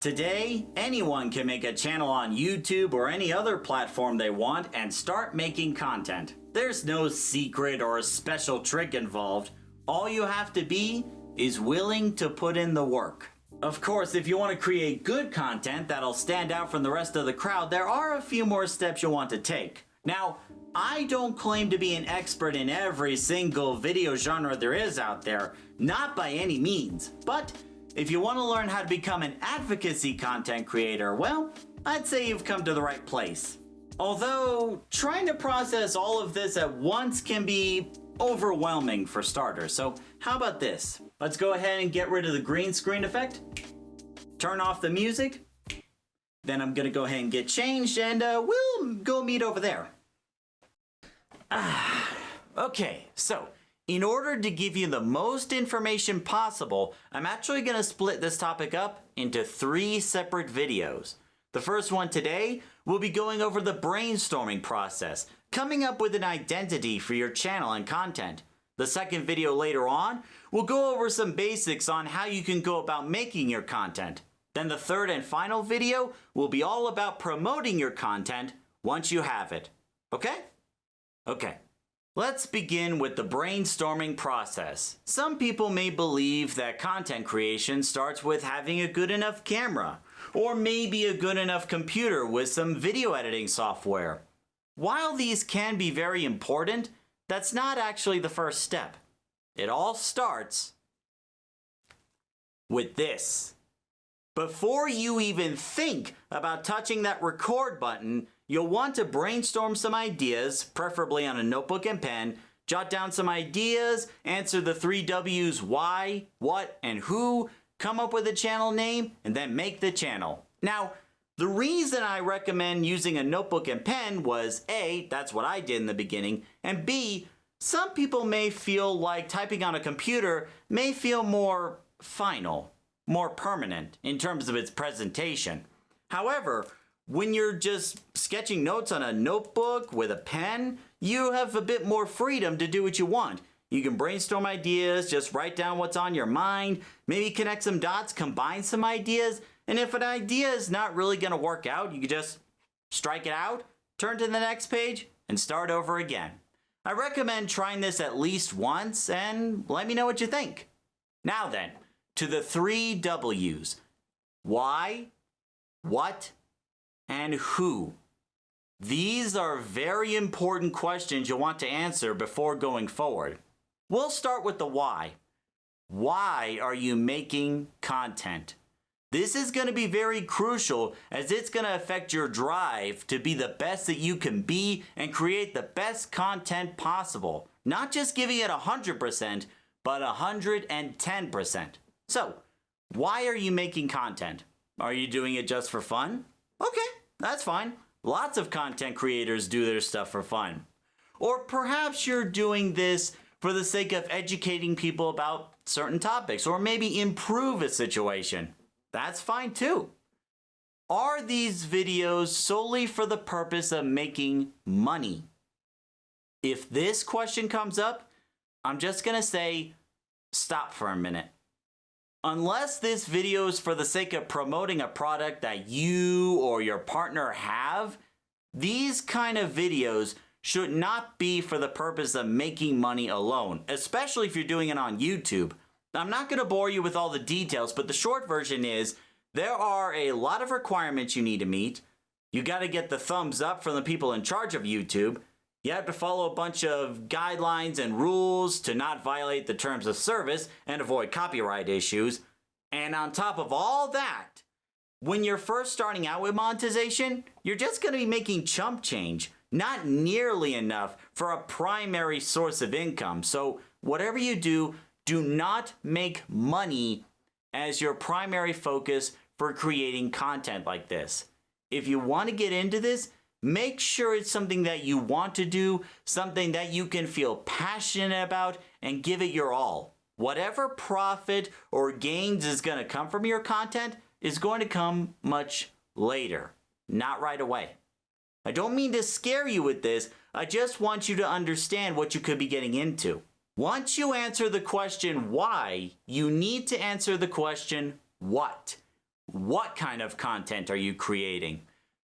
Today, anyone can make a channel on YouTube or any other platform they want and start making content. There's no secret or special trick involved. All you have to be is willing to put in the work. Of course, if you want to create good content that'll stand out from the rest of the crowd, there are a few more steps you'll want to take. Now, I don't claim to be an expert in every single video genre there is out there, not by any means, but if you want to learn how to become an advocacy content creator, well, I'd say you've come to the right place. Although, trying to process all of this at once can be overwhelming for starters, so how about this? Let's go ahead and get rid of the green screen effect, turn off the music, then I'm gonna go ahead and get changed and we'll go meet over there. Okay, so in order to give you the most information possible, I'm actually going to split this topic up into 3 separate videos. The first one today will be going over the brainstorming process, coming up with an identity for your channel and content. The second video later on will go over some basics on how you can go about making your content. Then the third and final video will be all about promoting your content once you have it. Okay? Okay. Let's begin with the brainstorming process. Some people may believe that content creation starts with having a good enough camera, or maybe a good enough computer with some video editing software. While these can be very important, that's not actually the first step. It all starts with this. Before you even think about touching that record button, you'll want to brainstorm some ideas, preferably on a notebook and pen, jot down some ideas, answer the 3 W's: why, what, and who, come up with a channel name, and then make the channel. Now, the reason I recommend using a notebook and pen was A, that's what I did in the beginning, and B, some people may feel like typing on a computer may feel more final, more permanent in terms of its presentation. However, when you're just sketching notes on a notebook with a pen, you have a bit more freedom to do what you want. You can brainstorm ideas, just write down what's on your mind, maybe connect some dots, combine some ideas, and if an idea is not really going to work out, you can just strike it out, turn to the next page, and start over again. I recommend trying this at least once, and let me know what you think. Now then, to the 3 W's. Why, what, and who. These are very important questions you'll want to answer before going forward. We'll start with the why. Why are you making content? This is going to be very crucial as it's going to affect your drive to be the best that you can be and create the best content possible. Not just giving it 100%, but 110%. So, why are you making content? Are you doing it just for fun? Okay, that's fine. Lots of content creators do their stuff for fun. Or perhaps you're doing this for the sake of educating people about certain topics, or maybe improve a situation. That's fine too. Are these videos solely for the purpose of making money? If this question comes up, I'm just gonna say, stop for a minute. Unless this video is for the sake of promoting a product that you or your partner have, these kind of videos should not be for the purpose of making money alone, especially if you're doing it on YouTube. I'm not going to bore you with all the details, but the short version is there are a lot of requirements you need to meet. You got to get the thumbs up from the people in charge of YouTube. You have to follow a bunch of guidelines and rules to not violate the terms of service and avoid copyright issues. And on top of all that, when you're first starting out with monetization, you're just going to be making chump change, not nearly enough for a primary source of income. So whatever you do, do not make money as your primary focus for creating content like this. If you want to get into this, make sure it's something that you want to do, something that you can feel passionate about, and give it your all. Whatever profit or gains is going to come from your content is going to come much later, not right away. I don't mean to scare you with this, I just want you to understand what you could be getting into. Once you answer the question why, you need to answer the question what. what kind of content are you creating?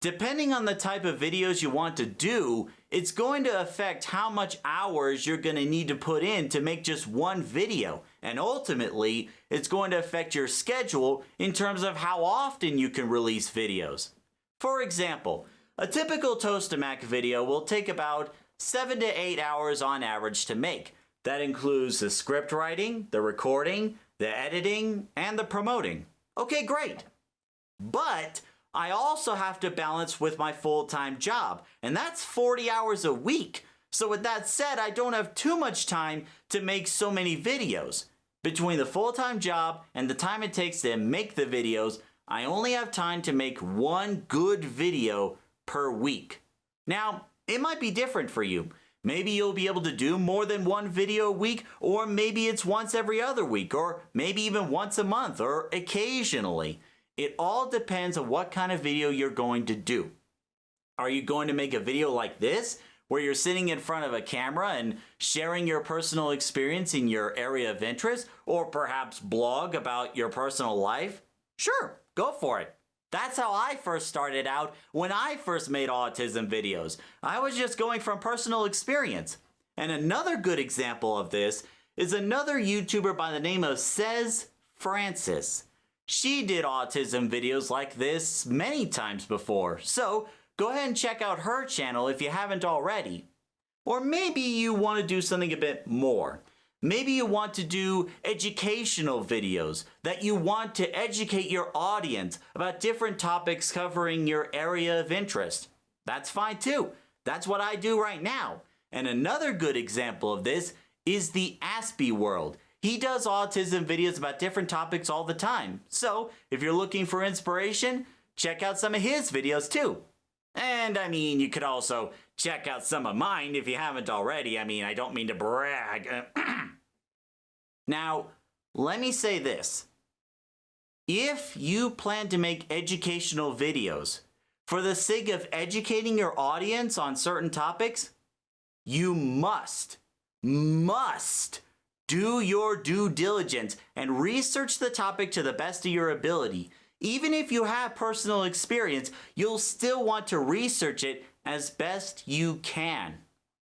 Depending on the type of videos you want to do, it's going to affect how much hours you're going to need to put in to make just one video. And ultimately, it's going to affect your schedule in terms of how often you can release videos. For example, a typical Tostemac video will take about 7 to 8 hours on average to make. That includes the script writing, the recording, the editing, and the promoting. Okay, great. But I also have to balance with my full-time job, and that's 40 hours a week. So with that said, I don't have too much time to make so many videos. Between the full-time job and the time it takes to make the videos, I only have time to make one good video per week. Now, it might be different for you. Maybe you'll be able to do more than one video a week, or maybe it's once every other week, or maybe even once a month, or occasionally. It all depends on what kind of video you're going to do. Are you going to make a video like this, where you're sitting in front of a camera and sharing your personal experience in your area of interest, or perhaps blog about your personal life? Sure, go for it. That's how I first started out when I first made autism videos. I was just going from personal experience. And another good example of this is another YouTuber by the name of Says Francis. She did autism videos like this many times before, so go ahead and check out her channel if you haven't already. Or maybe you want to do something a bit more. Maybe you want to do educational videos that you want to educate your audience about different topics covering your area of interest. That's fine too. That's what I do right now. And another good example of this is the Aspie World. He does autism videos about different topics all the time. So if you're looking for inspiration, check out some of his videos too. And I mean, you could also check out some of mine if you haven't already. I mean, I don't mean to brag. Now, let me say this. If you plan to make educational videos for the sake of educating your audience on certain topics, you must do your due diligence and research the topic to the best of your ability. Even if you have personal experience, you'll still want to research it as best you can.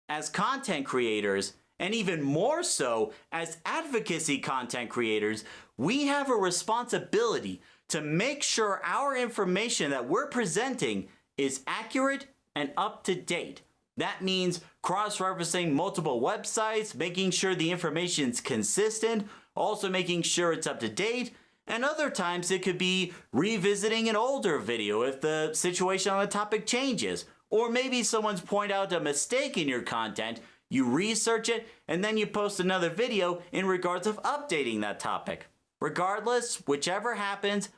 As content creators, and even more so as advocacy content creators, we have a responsibility to make sure our information that we're presenting is accurate and up to date. That means cross-referencing multiple websites, making sure the information's consistent, also making sure it's up to date, and other times it could be revisiting an older video if the situation on the topic changes, or maybe someone's pointed out a mistake in your content, you research it, and then you post another video in regards of updating that topic. Regardless, whichever happens,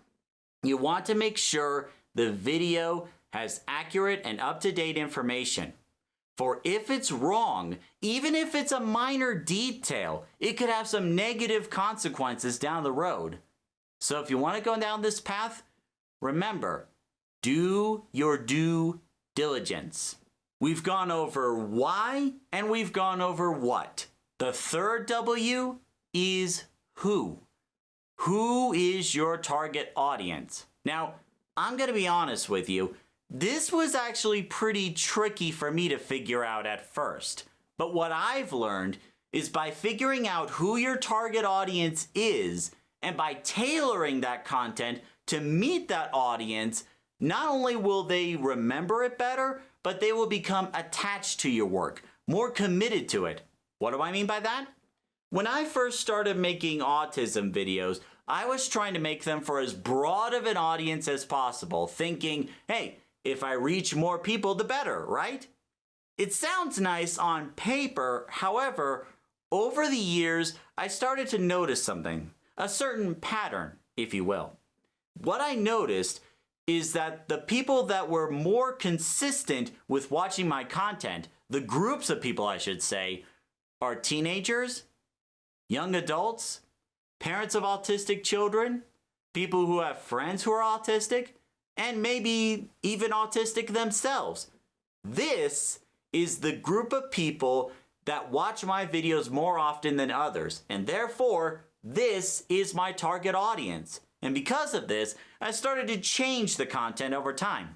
you want to make sure the video has accurate and up-to-date information. For if it's wrong, even if it's a minor detail, it could have some negative consequences down the road. So if you want to go down this path, remember, do your due diligence. We've gone over why and we've gone over what. The third W is who. Who is your target audience? Now, I'm going to be honest with you. This was actually pretty tricky for me to figure out at first. But what I've learned is by figuring out who your target audience is and by tailoring that content to meet that audience, not only will they remember it better, but they will become attached to your work, more committed to it. What do I mean by that? When I first started making autism videos, I was trying to make them for as broad of an audience as possible, thinking, hey, if I reach more people, the better, right? It sounds nice on paper. However, over the years, I started to notice something, a certain pattern, if you will. What I noticed is that the people that were more consistent with watching my content, the groups of people I should say, are teenagers, young adults, parents of autistic children, people who have friends who are autistic, and maybe even autistic themselves. This is the group of people that watch my videos more often than others, and therefore, this is my target audience. And because of this, I started to change the content over time,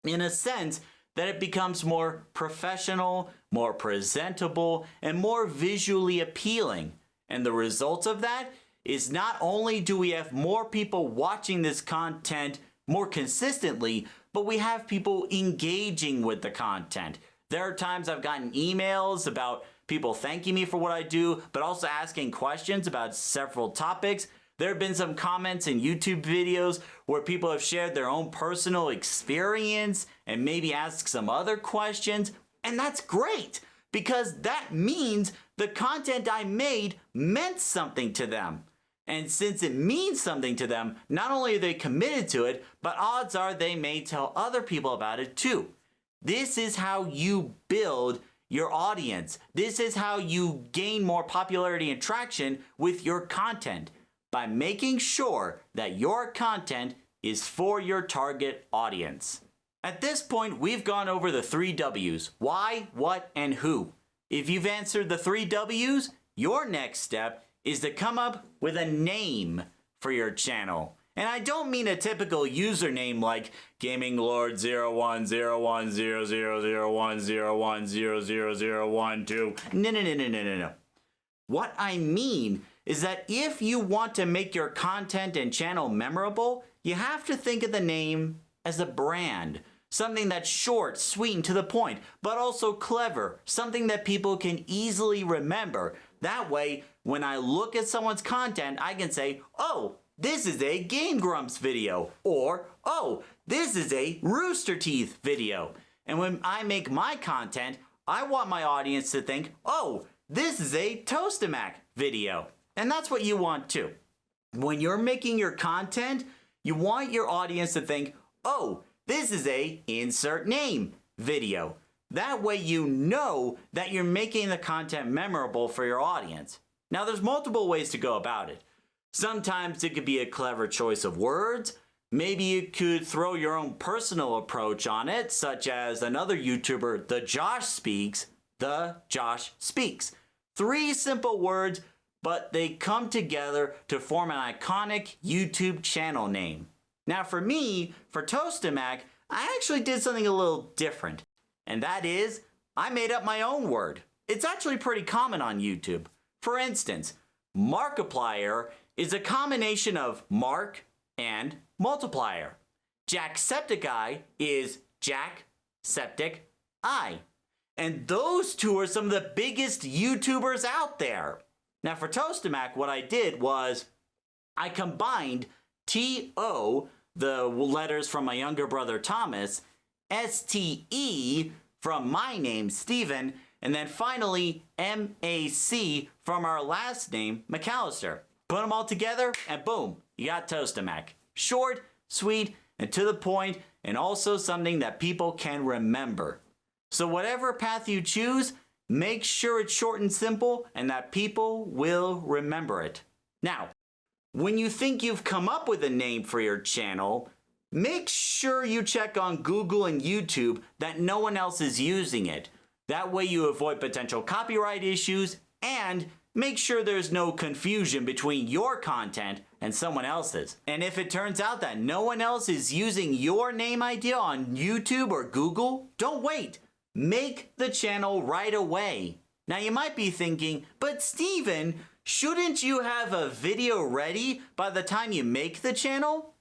in a sense that it becomes more professional, more presentable, and more visually appealing. And the result of that is not only do we have more people watching this content more consistently, but we have people engaging with the content. There are times I've gotten emails about people thanking me for what I do, but also asking questions about several topics. There have been some comments in YouTube videos where people have shared their own personal experience and maybe asked some other questions. And that's great, because that means the content I made meant something to them. And since it means something to them, not only are they committed to it, but odds are they may tell other people about it too. This is how you build your audience. This is how you gain more popularity and traction with your content, by making sure that your content is for your target audience. At this point, we've gone over the 3 W's: why, what, and who. If you've answered the 3 W's, your next step is to come up with a name for your channel. And I don't mean a typical username like GamingLord01010010100012. No. What I mean is that if you want to make your content and channel memorable, you have to think of the name as a brand. Something that's short, sweet, and to the point, but also clever. Something that people can easily remember. That way, when I look at someone's content, I can say, oh, this is a Game Grumps video, or, oh, this is a Rooster Teeth video. And when I make my content, I want my audience to think, oh, this is a Tostemac video. And that's what you want too. When you're making your content, you want your audience to think, oh, this is a insert name video. That way you know that you're making the content memorable for your audience. Now there's multiple ways to go about it. Sometimes it could be a clever choice of words. Maybe you could throw your own personal approach on it, such as another YouTuber, The Josh Speaks. 3 simple words, but they come together to form an iconic YouTube channel name. Now for me, for Tostemac, I actually did something a little different. And that is, I made up my own word. It's actually pretty common on YouTube. For instance, Markiplier is a combination of mark and multiplier. Jacksepticeye is Jack Septic Eye. And those two are some of the biggest YouTubers out there. Now for Tostemac, what I did was I combined T-O, the letters from my younger brother Thomas, S-T-E from my name Stephen, and then finally M-A-C from our last name McAllister. Put them all together and boom, you got Tostemac. Short, sweet, and to the point, and also something that people can remember. So whatever path you choose, make sure it's short and simple and that people will remember it. Now, when you think you've come up with a name for your channel, make sure you check on Google and YouTube that no one else is using it. That way you avoid potential copyright issues, and make sure there's no confusion between your content and someone else's. And if it turns out that no one else is using your name idea on YouTube or Google, don't wait. Make the channel right away. Now you might be thinking, but Steven, shouldn't you have a video ready by the time you make the channel?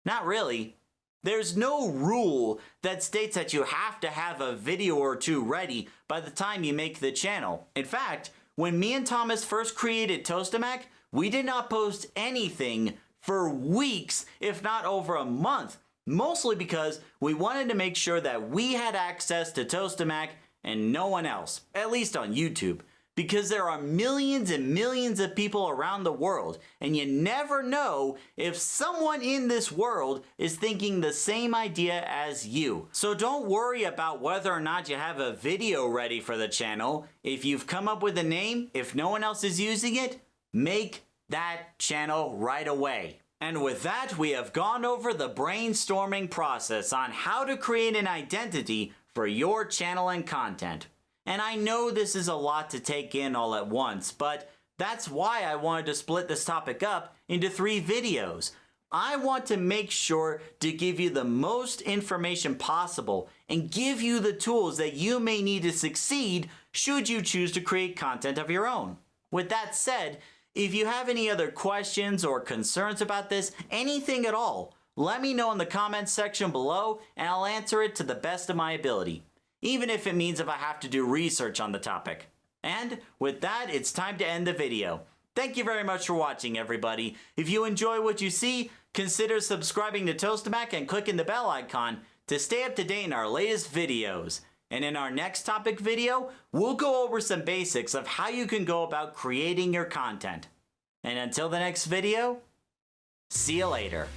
Not really. There's no rule that states that you have to have a video or 2 ready by the time you make the channel. In fact, when me and Thomas first created Tostemac, we did not post anything for weeks, if not over a month. Mostly because we wanted to make sure that we had access to Tostemac and no one else, at least on YouTube. Because there are millions and millions of people around the world, and you never know if someone in this world is thinking the same idea as you. So don't worry about whether or not you have a video ready for the channel. If you've come up with a name, if no one else is using it, make that channel right away. And with that, we have gone over the brainstorming process on how to create an identity for your channel and content. And I know this is a lot to take in all at once, but That's why I wanted to split this topic up into 3 videos. I want to make sure to give you the most information possible and give you the tools that you may need to succeed should you choose to create content of your own. With that said, if you have any other questions or concerns about this, anything at all, let me know in the comments section below and I'll answer it to the best of my ability, even if it means if I have to do research on the topic. And with that, it's time to end the video. Thank you very much for watching, everybody. If you enjoy what you see, consider subscribing to Tostemac and clicking the bell icon to stay up to date in our latest videos. And in our next topic video, we'll go over some basics of how you can go about creating your content. And until the next video, see you later.